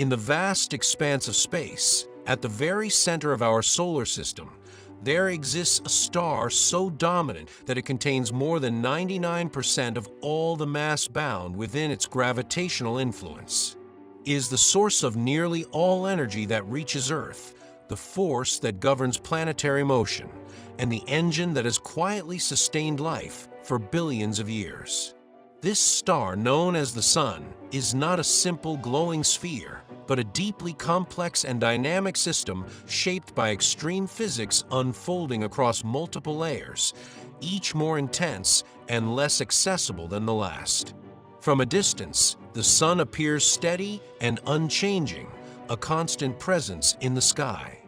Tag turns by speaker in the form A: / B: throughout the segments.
A: In the vast expanse of space, at the very center of our solar system, there exists a star so dominant that it contains more than 99% of all the mass bound within its gravitational influence. It is the source of nearly all energy that reaches Earth, the force that governs planetary motion, and the engine that has quietly sustained life for billions of years. This star, known as the Sun, is not a simple glowing sphere, but a deeply complex and dynamic system shaped by extreme physics unfolding across multiple layers, each more intense and less accessible than the last. From a distance, the Sun appears steady and unchanging, a constant presence in the sky.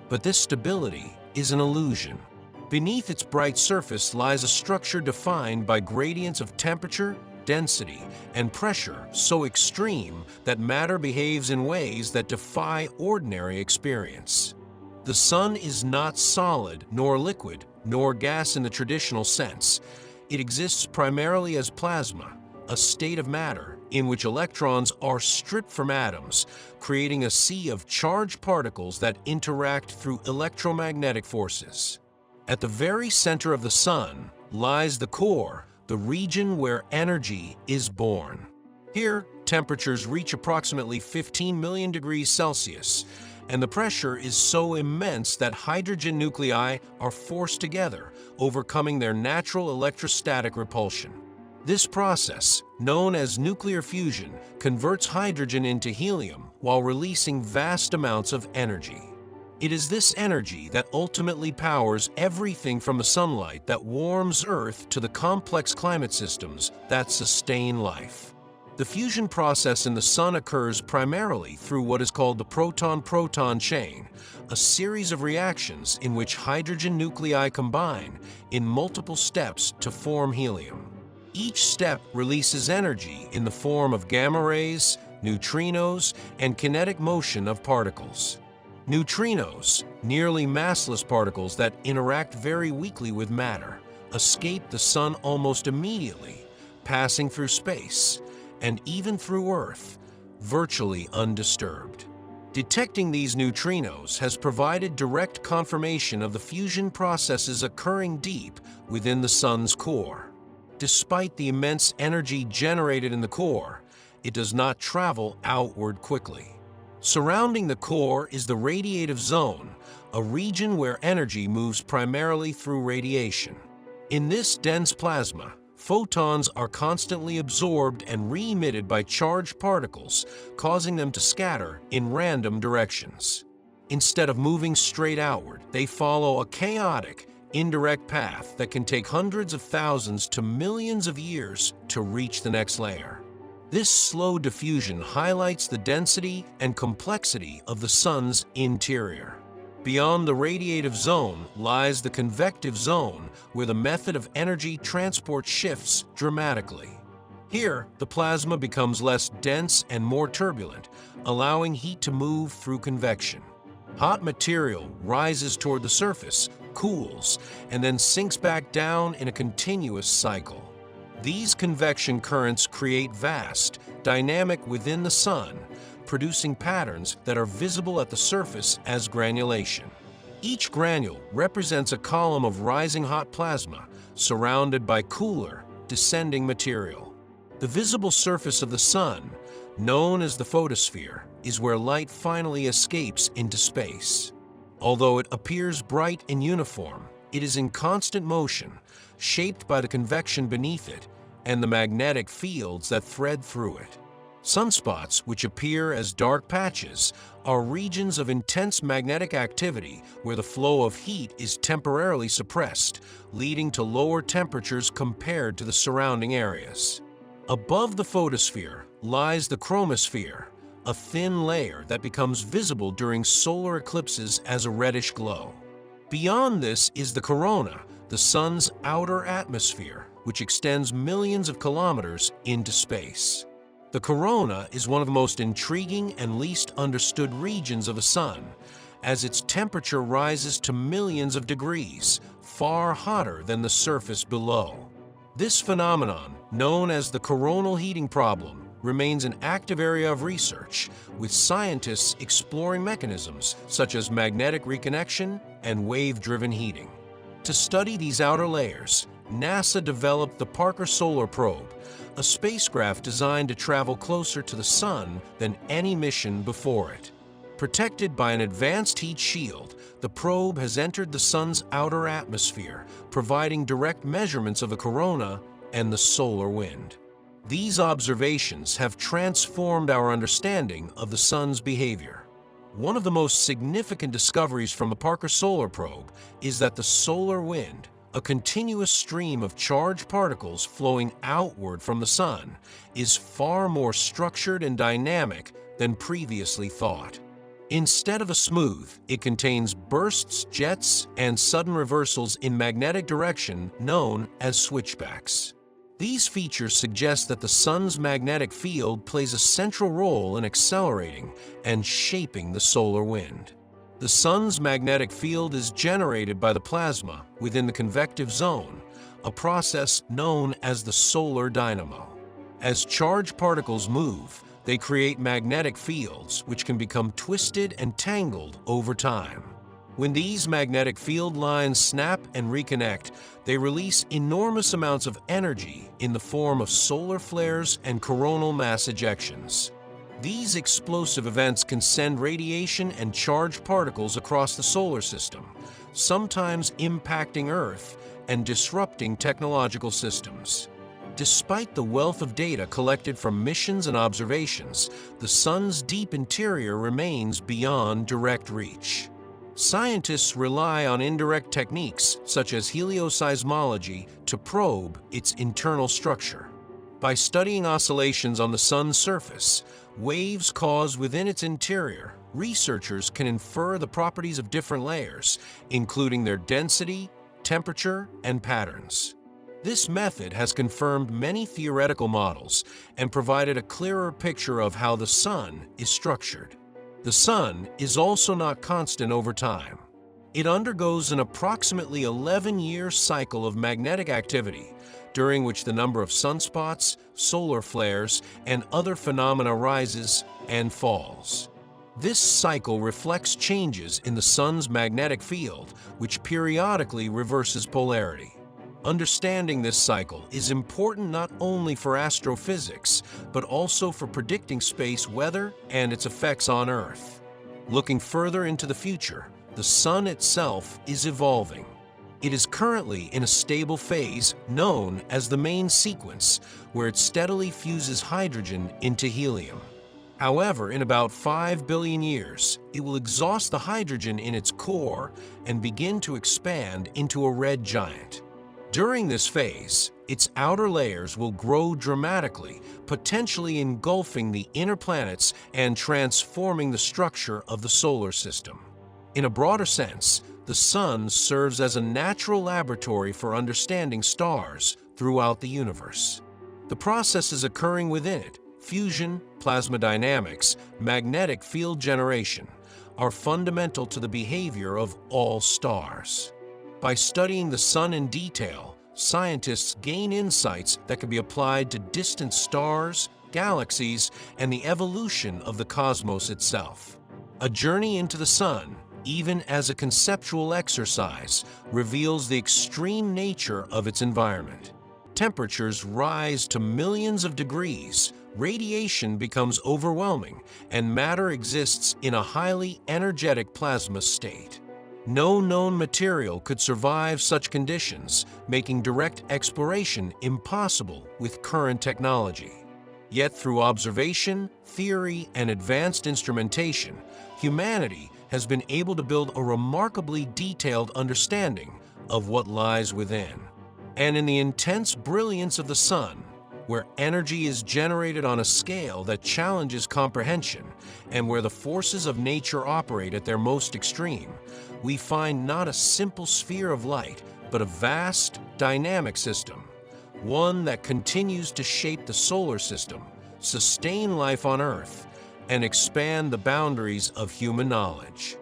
A: But this stability is an illusion. Beneath its bright surface lies a structure defined by gradients of temperature, density, and pressure so extreme that matter behaves in ways that defy ordinary experience. The Sun is not solid, nor liquid, nor gas in the traditional sense. It exists primarily as plasma, a state of matter in which electrons are stripped from atoms, creating a sea of charged particles that interact through electromagnetic forces. At the very center of the Sun lies the core, the region where energy is born. Here, temperatures reach approximately 15 million degrees Celsius, and the pressure is so immense that hydrogen nuclei are forced together, overcoming their natural electrostatic repulsion. This process, known as nuclear fusion, converts hydrogen into helium while releasing vast amounts of energy. It is this energy that ultimately powers everything from the sunlight that warms Earth to the complex climate systems that sustain life. The fusion process in the Sun occurs primarily through what is called the proton-proton chain, a series of reactions in which hydrogen nuclei combine in multiple steps to form helium. Each step releases energy in the form of gamma rays, neutrinos, and kinetic motion of particles. Neutrinos, nearly massless particles that interact very weakly with matter, escape the Sun almost immediately, passing through space, and even through Earth, virtually undisturbed. Detecting these neutrinos has provided direct confirmation of the fusion processes occurring deep within the Sun's core. Despite the immense energy generated in the core, it does not travel outward quickly. Surrounding the core is the radiative zone, a region where energy moves primarily through radiation. In this dense plasma, photons are constantly absorbed and re-emitted by charged particles, causing them to scatter in random directions. Instead of moving straight outward, they follow a chaotic, indirect path that can take hundreds of thousands to millions of years to reach the next layer. This slow diffusion highlights the density and complexity of the Sun's interior. Beyond the radiative zone lies the convective zone, where the method of energy transport shifts dramatically. Here, the plasma becomes less dense and more turbulent, allowing heat to move through convection. Hot material rises toward the surface, cools, and then sinks back down in a continuous cycle. These convection currents create vast, dynamic within the Sun, producing patterns that are visible at the surface as granulation. Each granule represents a column of rising hot plasma surrounded by cooler, descending material. The visible surface of the Sun, known as the photosphere, is where light finally escapes into space. Although it appears bright and uniform, it is in constant motion, shaped by the convection beneath it and the magnetic fields that thread through it. Sunspots, which appear as dark patches, are regions of intense magnetic activity where the flow of heat is temporarily suppressed, leading to lower temperatures compared to the surrounding areas. Above the photosphere lies the chromosphere, a thin layer that becomes visible during solar eclipses as a reddish glow. Beyond this is the corona, the Sun's outer atmosphere, which extends millions of kilometers into space. The corona is one of the most intriguing and least understood regions of the Sun, as its temperature rises to millions of degrees, far hotter than the surface below. This phenomenon, known as the coronal heating problem, remains an active area of research, with scientists exploring mechanisms such as magnetic reconnection and wave-driven heating. To study these outer layers, NASA developed the Parker Solar Probe, a spacecraft designed to travel closer to the Sun than any mission before it. Protected by an advanced heat shield, the probe has entered the Sun's outer atmosphere, providing direct measurements of the corona and the solar wind. These observations have transformed our understanding of the Sun's behavior. One of the most significant discoveries from the Parker Solar Probe is that the solar wind, a continuous stream of charged particles flowing outward from the Sun, is far more structured and dynamic than previously thought. Instead of a smooth, it contains bursts, jets, and sudden reversals in magnetic direction known as switchbacks. These features suggest that the Sun's magnetic field plays a central role in accelerating and shaping the solar wind. The Sun's magnetic field is generated by the plasma within the convective zone, a process known as the solar dynamo. As charged particles move, they create magnetic fields which can become twisted and tangled over time. When these magnetic field lines snap and reconnect, they release enormous amounts of energy in the form of solar flares and coronal mass ejections. These explosive events can send radiation and charged particles across the solar system, sometimes impacting Earth and disrupting technological systems. Despite the wealth of data collected from missions and observations, the Sun's deep interior remains beyond direct reach. Scientists rely on indirect techniques such as helioseismology to probe its internal structure. By studying oscillations on the Sun's surface, waves caused within its interior, researchers can infer the properties of different layers, including their density, temperature, and patterns. This method has confirmed many theoretical models and provided a clearer picture of how the Sun is structured. The Sun is also not constant over time. It undergoes an approximately 11-year cycle of magnetic activity, during which the number of sunspots, solar flares, and other phenomena rises and falls. This cycle reflects changes in the Sun's magnetic field, which periodically reverses polarity. Understanding this cycle is important not only for astrophysics, but also for predicting space weather and its effects on Earth. Looking further into the future, the Sun itself is evolving. It is currently in a stable phase known as the main sequence, where it steadily fuses hydrogen into helium. However, in about 5 billion years, it will exhaust the hydrogen in its core and begin to expand into a red giant. During this phase, its outer layers will grow dramatically, potentially engulfing the inner planets and transforming the structure of the solar system. In a broader sense, the Sun serves as a natural laboratory for understanding stars throughout the universe. The processes occurring within it, fusion, plasma dynamics, magnetic field generation, are fundamental to the behavior of all stars. By studying the Sun in detail, scientists gain insights that can be applied to distant stars, galaxies, and the evolution of the cosmos itself. A journey into the Sun, even as a conceptual exercise, reveals the extreme nature of its environment. Temperatures rise to millions of degrees, radiation becomes overwhelming, and matter exists in a highly energetic plasma state. No known material could survive such conditions, making direct exploration impossible with current technology. Yet through observation, theory, and advanced instrumentation, humanity has been able to build a remarkably detailed understanding of what lies within. And in the intense brilliance of the Sun, where energy is generated on a scale that challenges comprehension, and where the forces of nature operate at their most extreme, we find not a simple sphere of light, but a vast, dynamic system, one that continues to shape the solar system, sustain life on Earth, and expand the boundaries of human knowledge.